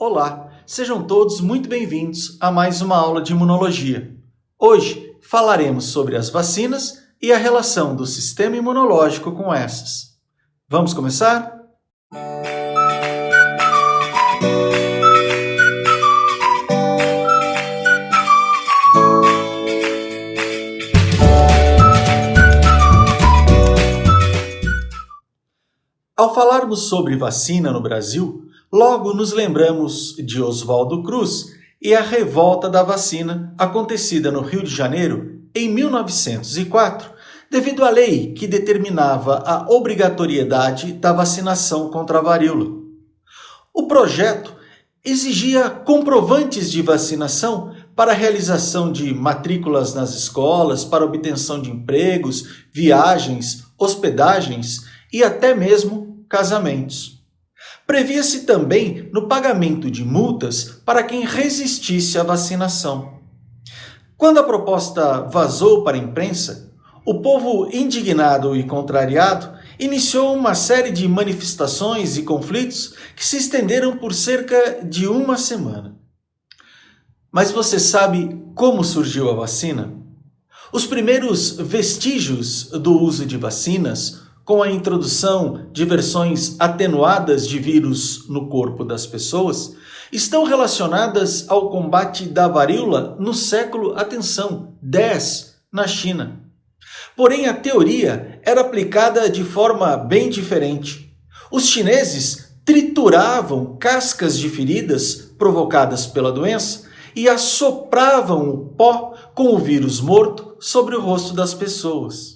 Olá, sejam todos muito bem-vindos a mais uma aula de imunologia. Hoje falaremos sobre as vacinas e a relação do sistema imunológico com essas. Vamos começar? Ao falarmos sobre vacina no Brasil, logo nos lembramos de Oswaldo Cruz e a revolta da vacina acontecida no Rio de Janeiro em 1904, devido à lei que determinava a obrigatoriedade da vacinação contra a varíola. O projeto exigia comprovantes de vacinação para a realização de matrículas nas escolas, para obtenção de empregos, viagens, hospedagens e até mesmo casamentos. Previa-se também no pagamento de multas para quem resistisse à vacinação. Quando a proposta vazou para a imprensa, o povo indignado e contrariado iniciou uma série de manifestações e conflitos que se estenderam por cerca de uma semana. Mas você sabe como surgiu a vacina? Os primeiros vestígios do uso de vacinas, com a introdução de versões atenuadas de vírus no corpo das pessoas, estão relacionadas ao combate da varíola no século, atenção, X, na China. Porém, a teoria era aplicada de forma bem diferente. Os chineses trituravam cascas de feridas provocadas pela doença e assopravam o pó com o vírus morto sobre o rosto das pessoas.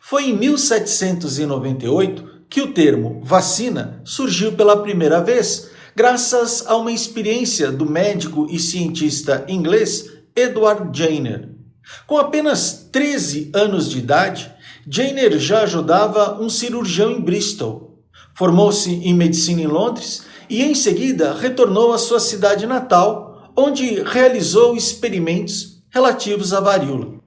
Foi em 1798 que o termo vacina surgiu pela primeira vez, graças a uma experiência do médico e cientista inglês Edward Jenner. Com apenas 13 anos de idade, Jenner já ajudava um cirurgião em Bristol. Formou-se em medicina em Londres e, em seguida, retornou à sua cidade natal, onde realizou experimentos relativos à varíola.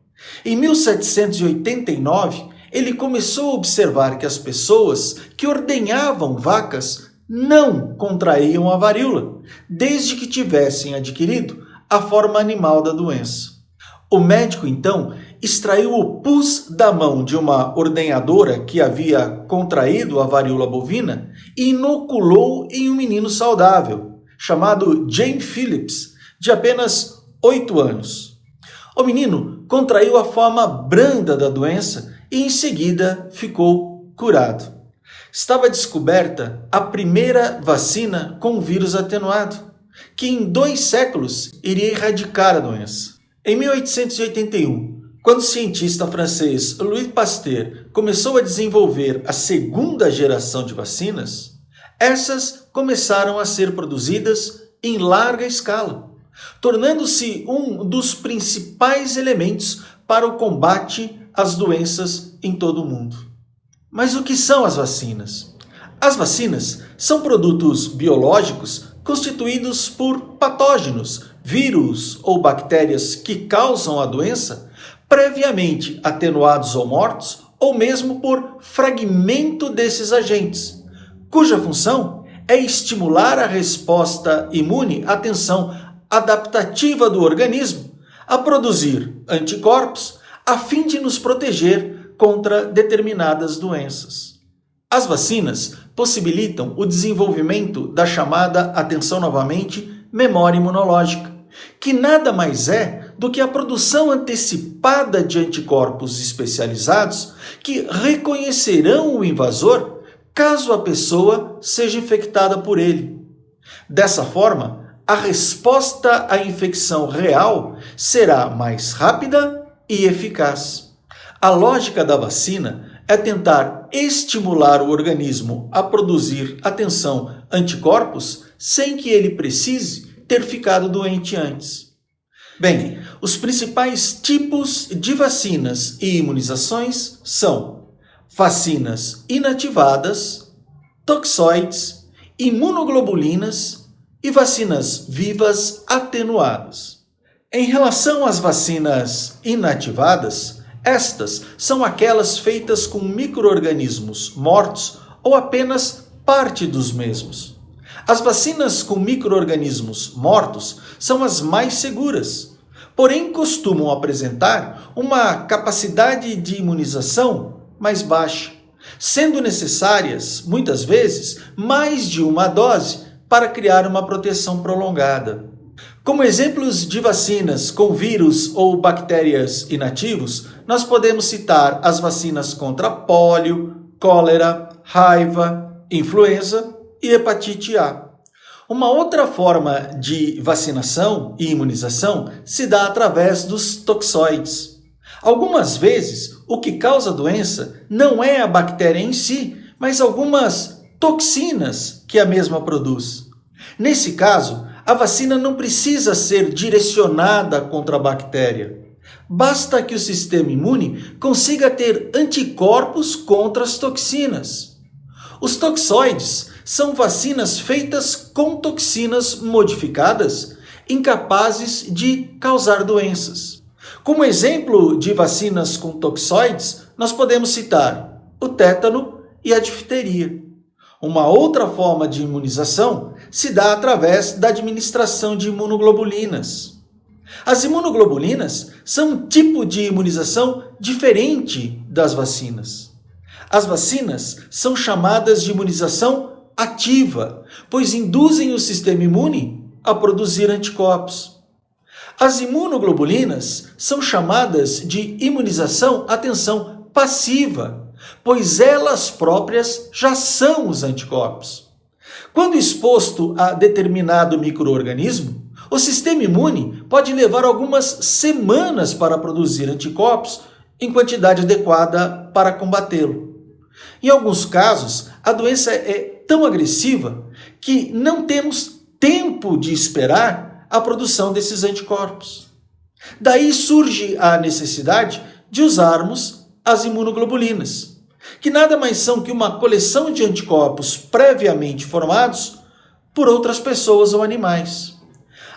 Em 1789, ele começou a observar que as pessoas que ordenhavam vacas não contraíam a varíola, desde que tivessem adquirido a forma animal da doença. O médico, então, extraiu o pus da mão de uma ordenhadora que havia contraído a varíola bovina e inoculou em um menino saudável, chamado James Phillips, de apenas 8 anos. O menino contraiu a forma branda da doença e em seguida ficou curado. Estava descoberta a primeira vacina com vírus atenuado, que em 2 séculos iria erradicar a doença. Em 1881, quando o cientista francês Louis Pasteur começou a desenvolver a segunda geração de vacinas, essas começaram a ser produzidas em larga escala, tornando-se um dos principais elementos para o combate às doenças em todo o mundo. Mas o que são as vacinas? As vacinas são produtos biológicos constituídos por patógenos, vírus ou bactérias que causam a doença, previamente atenuados ou mortos, ou mesmo por fragmento desses agentes, cuja função é estimular a resposta imune, atenção, adaptativa do organismo, a produzir anticorpos a fim de nos proteger contra determinadas doenças. As vacinas possibilitam o desenvolvimento da chamada, atenção novamente, memória imunológica, que nada mais é do que a produção antecipada de anticorpos especializados que reconhecerão o invasor caso a pessoa seja infectada por ele. Dessa forma, a resposta à infecção real será mais rápida e eficaz. A lógica da vacina é tentar estimular o organismo a produzir, atenção, anticorpos sem que ele precise ter ficado doente antes. Bem, os principais tipos de vacinas e imunizações são vacinas inativadas, toxoides, imunoglobulinas e vacinas vivas atenuadas. Em relação às vacinas inativadas, estas são aquelas feitas com micro-organismos mortos ou apenas parte dos mesmos. As vacinas com micro-organismos mortos são as mais seguras, porém costumam apresentar uma capacidade de imunização mais baixa, sendo necessárias, muitas vezes, mais de uma dose para criar uma proteção prolongada. Como exemplos de vacinas com vírus ou bactérias inativos, nós podemos citar as vacinas contra pólio, cólera, raiva, influenza e hepatite A. Uma outra forma de vacinação e imunização se dá através dos toxoides. Algumas vezes, o que causa a doença não é a bactéria em si, mas algumas toxinas que a mesma produz. Nesse caso, a vacina não precisa ser direcionada contra a bactéria. Basta que o sistema imune consiga ter anticorpos contra as toxinas. Os toxoides são vacinas feitas com toxinas modificadas, incapazes de causar doenças. Como exemplo de vacinas com toxoides, nós podemos citar o tétano e a difteria. Uma outra forma de imunização se dá através da administração de imunoglobulinas. As imunoglobulinas são um tipo de imunização diferente das vacinas. As vacinas são chamadas de imunização ativa, pois induzem o sistema imune a produzir anticorpos. As imunoglobulinas são chamadas de imunização, atenção, passiva, pois elas próprias já são os anticorpos. Quando exposto a determinado micro-organismo, o sistema imune pode levar algumas semanas para produzir anticorpos em quantidade adequada para combatê-lo. Em alguns casos, a doença é tão agressiva que não temos tempo de esperar a produção desses anticorpos. Daí surge a necessidade de usarmos as imunoglobulinas, que nada mais são que uma coleção de anticorpos previamente formados por outras pessoas ou animais.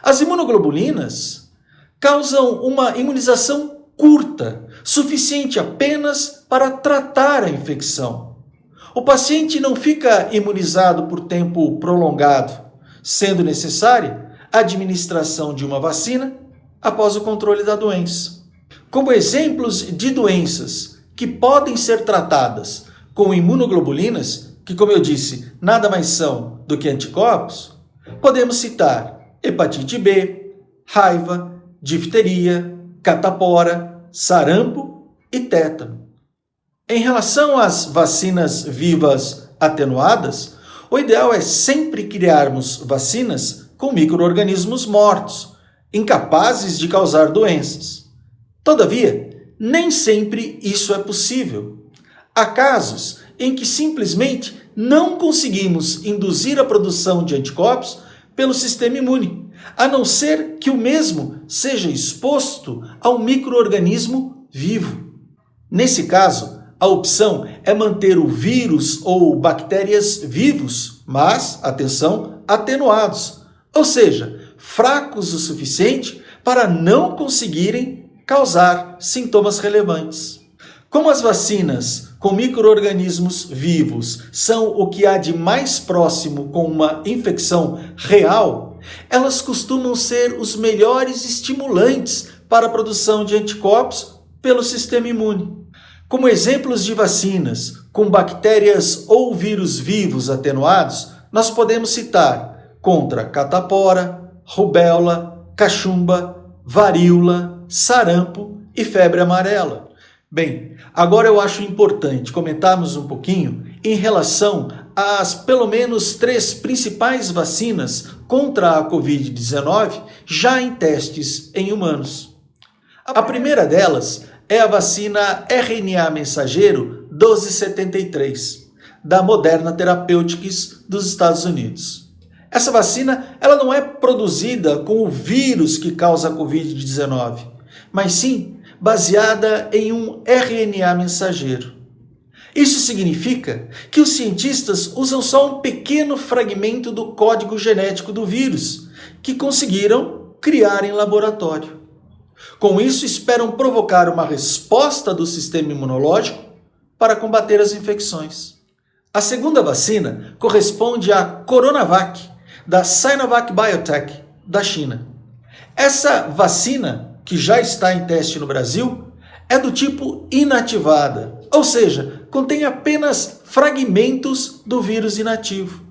As imunoglobulinas causam uma imunização curta, suficiente apenas para tratar a infecção. O paciente não fica imunizado por tempo prolongado, sendo necessária a administração de uma vacina após o controle da doença. Como exemplos de doenças que podem ser tratadas com imunoglobulinas, que, como eu disse, nada mais são do que anticorpos, podemos citar hepatite B, raiva, difteria, catapora, sarampo e tétano. Em relação às vacinas vivas atenuadas, o ideal é sempre criarmos vacinas com micro-organismos mortos, incapazes de causar doenças. Todavia, nem sempre isso é possível. Há casos em que simplesmente não conseguimos induzir a produção de anticorpos pelo sistema imune, a não ser que o mesmo seja exposto a um micro-organismo vivo. Nesse caso, a opção é manter o vírus ou bactérias vivos, mas, atenção, atenuados, ou seja, fracos o suficiente para não conseguirem causar sintomas relevantes. Como as vacinas com micro-organismos vivos são o que há de mais próximo com uma infecção real, elas costumam ser os melhores estimulantes para a produção de anticorpos pelo sistema imune. Como exemplos de vacinas com bactérias ou vírus vivos atenuados, nós podemos citar contra catapora, rubéola, cachumba, varíola, sarampo e febre amarela. Bem, agora eu acho importante comentarmos um pouquinho em relação às pelo menos 3 principais vacinas contra a Covid-19 já em testes em humanos. A primeira delas é a vacina RNA mensageiro 1273, da Moderna Therapeutics dos Estados Unidos. Essa vacina ela não é produzida com o vírus que causa a Covid-19, mas sim baseada em um RNA mensageiro. Isso significa que os cientistas usam só um pequeno fragmento do código genético do vírus, que conseguiram criar em laboratório. Com isso, esperam provocar uma resposta do sistema imunológico para combater as infecções. A segunda vacina corresponde à Coronavac, da Sinovac Biotech, da China. Essa vacina, que já está em teste no Brasil, é do tipo inativada, ou seja, contém apenas fragmentos do vírus inativo.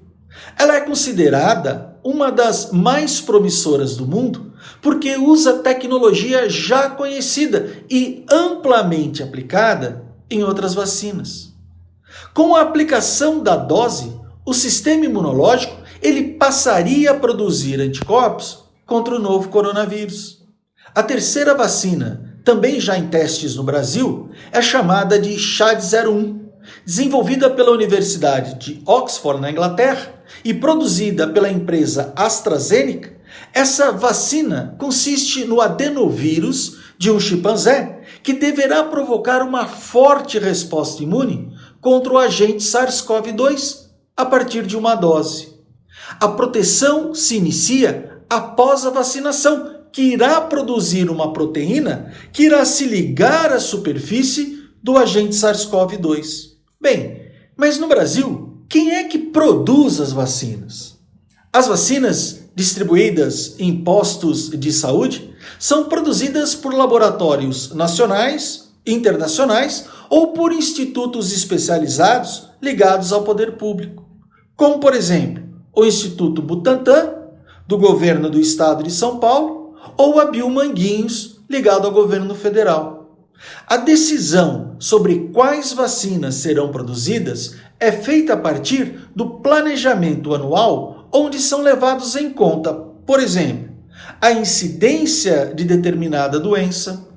Ela é considerada uma das mais promissoras do mundo porque usa tecnologia já conhecida e amplamente aplicada em outras vacinas. Com a aplicação da dose, o sistema imunológico ele passaria a produzir anticorpos contra o novo coronavírus. A terceira vacina, também já em testes no Brasil, é chamada de ChAd-01, desenvolvida pela Universidade de Oxford, na Inglaterra, e produzida pela empresa AstraZeneca. Essa vacina consiste no adenovírus de um chimpanzé que deverá provocar uma forte resposta imune contra o agente SARS-CoV-2 a partir de uma dose. A proteção se inicia após a vacinação, que irá produzir uma proteína que irá se ligar à superfície do agente SARS-CoV-2. Bem, mas no Brasil, quem é que produz as vacinas? As vacinas distribuídas em postos de saúde são produzidas por laboratórios nacionais, internacionais ou por institutos especializados ligados ao poder público, como, por exemplo, o Instituto Butantan, do governo do estado de São Paulo, ou a Biomanguinhos, ligado ao governo federal. A decisão sobre quais vacinas serão produzidas é feita a partir do planejamento anual, onde são levados em conta, por exemplo, a incidência de determinada doença,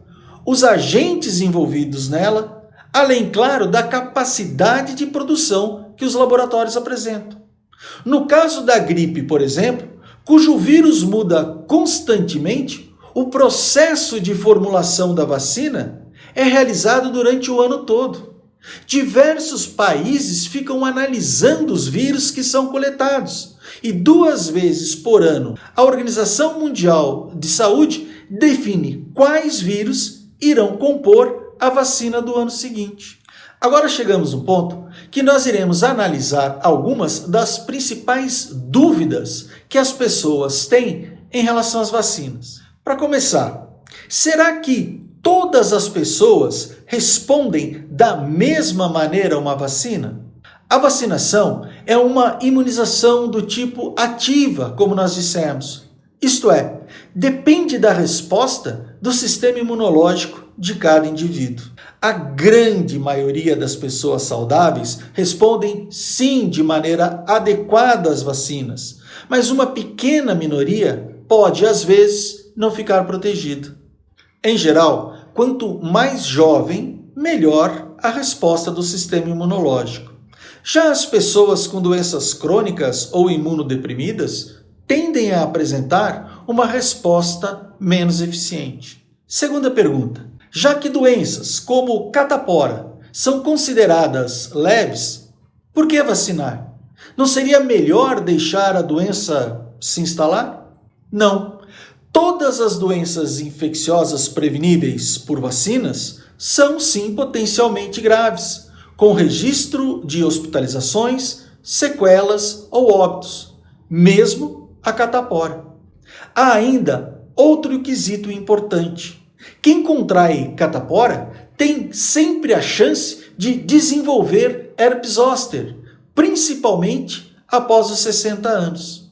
os agentes envolvidos nela, além, claro, da capacidade de produção que os laboratórios apresentam. No caso da gripe, por exemplo, cujo vírus muda constantemente, o processo de formulação da vacina é realizado durante o ano todo. Diversos países ficam analisando os vírus que são coletados e 2 vezes por ano a Organização Mundial de Saúde define quais vírus irão compor a vacina do ano seguinte. Agora chegamos no ponto que nós iremos analisar algumas das principais dúvidas que as pessoas têm em relação às vacinas. Para começar, será que todas as pessoas respondem da mesma maneira a uma vacina? A vacinação é uma imunização do tipo ativa, como nós dissemos. Isto é, depende da resposta do sistema imunológico de cada indivíduo. A grande maioria das pessoas saudáveis respondem sim de maneira adequada às vacinas, mas uma pequena minoria pode, às vezes, não ficar protegida. Em geral, quanto mais jovem, melhor a resposta do sistema imunológico. Já as pessoas com doenças crônicas ou imunodeprimidas tendem a apresentar uma resposta menos eficiente. Segunda pergunta. Já que doenças como catapora são consideradas leves, por que vacinar? Não seria melhor deixar a doença se instalar? Não. Todas as doenças infecciosas preveníveis por vacinas são sim potencialmente graves, com registro de hospitalizações, sequelas ou óbitos, mesmo a catapora. Há ainda outro quesito importante. Quem contrai catapora tem sempre a chance de desenvolver herpes zoster, principalmente após os 60 anos.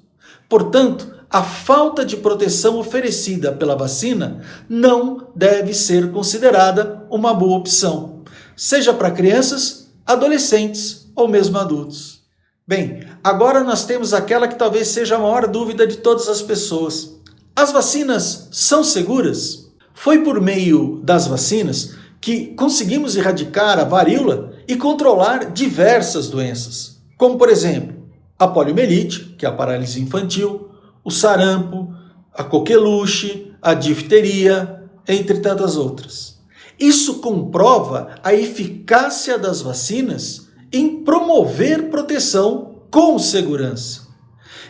Portanto, a falta de proteção oferecida pela vacina não deve ser considerada uma boa opção, seja para crianças, adolescentes ou mesmo adultos. Bem, agora nós temos aquela que talvez seja a maior dúvida de todas as pessoas. As vacinas são seguras? Foi por meio das vacinas que conseguimos erradicar a varíola e controlar diversas doenças, como, por exemplo, a poliomielite, que é a paralisia infantil, o sarampo, a coqueluche, a difteria, entre tantas outras. Isso comprova a eficácia das vacinas em promover proteção com segurança.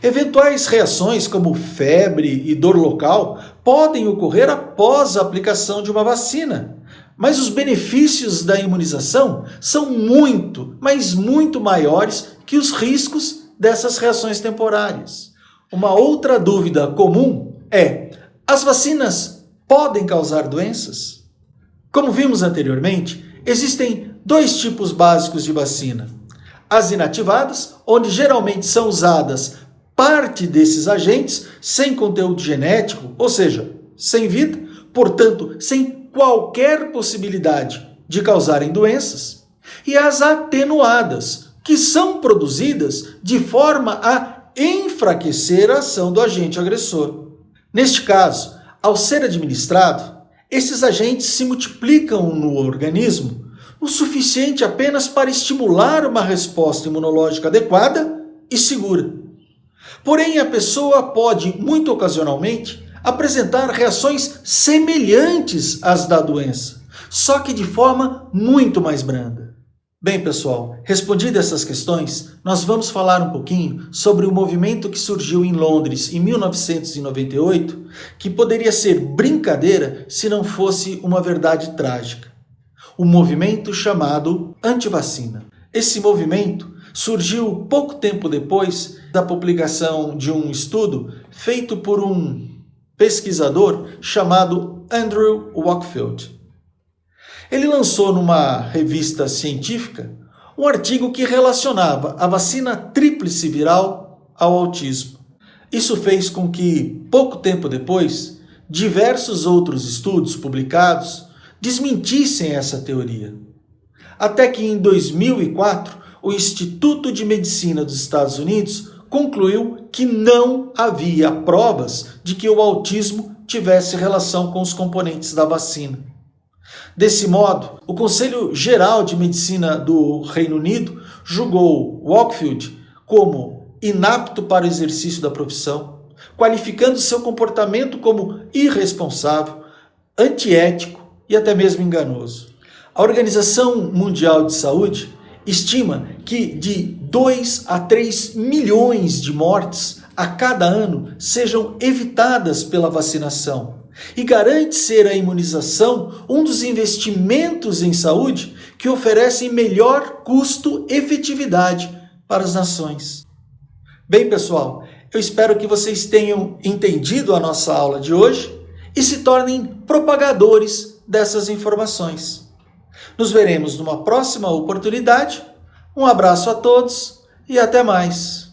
Eventuais reações como febre e dor local podem ocorrer após a aplicação de uma vacina, mas os benefícios da imunização são muito, mas muito maiores que os riscos dessas reações temporárias. Uma outra dúvida comum é: as vacinas podem causar doenças? Como vimos anteriormente, existem dois tipos básicos de vacina. As inativadas, onde geralmente são usadas parte desses agentes sem conteúdo genético, ou seja, sem vida, portanto, sem qualquer possibilidade de causarem doenças. E as atenuadas, que são produzidas de forma a enfraquecer a ação do agente agressor. Neste caso, ao ser administrado, esses agentes se multiplicam no organismo o suficiente apenas para estimular uma resposta imunológica adequada e segura. Porém, a pessoa pode, muito ocasionalmente, apresentar reações semelhantes às da doença, só que de forma muito mais branda. Bem, pessoal, respondidas essas questões, nós vamos falar um pouquinho sobre o movimento que surgiu em Londres em 1998, que poderia ser brincadeira se não fosse uma verdade trágica. O movimento chamado antivacina. Esse movimento surgiu pouco tempo depois da publicação de um estudo feito por um pesquisador chamado Andrew Wakefield. Ele lançou numa revista científica um artigo que relacionava a vacina tríplice viral ao autismo. Isso fez com que, pouco tempo depois, diversos outros estudos publicados desmentissem essa teoria. Até que em 2004, o Instituto de Medicina dos Estados Unidos concluiu que não havia provas de que o autismo tivesse relação com os componentes da vacina. Desse modo, o Conselho Geral de Medicina do Reino Unido julgou Wakefield como inapto para o exercício da profissão, qualificando seu comportamento como irresponsável, antiético e até mesmo enganoso. A Organização Mundial de Saúde estima que de 2 a 3 milhões de mortes a cada ano sejam evitadas pela vacinação e garante ser a imunização um dos investimentos em saúde que oferecem melhor custo-efetividade para as nações. Bem, pessoal, eu espero que vocês tenham entendido a nossa aula de hoje e se tornem propagadores dessas informações. Nos veremos numa próxima oportunidade. Um abraço a todos e até mais.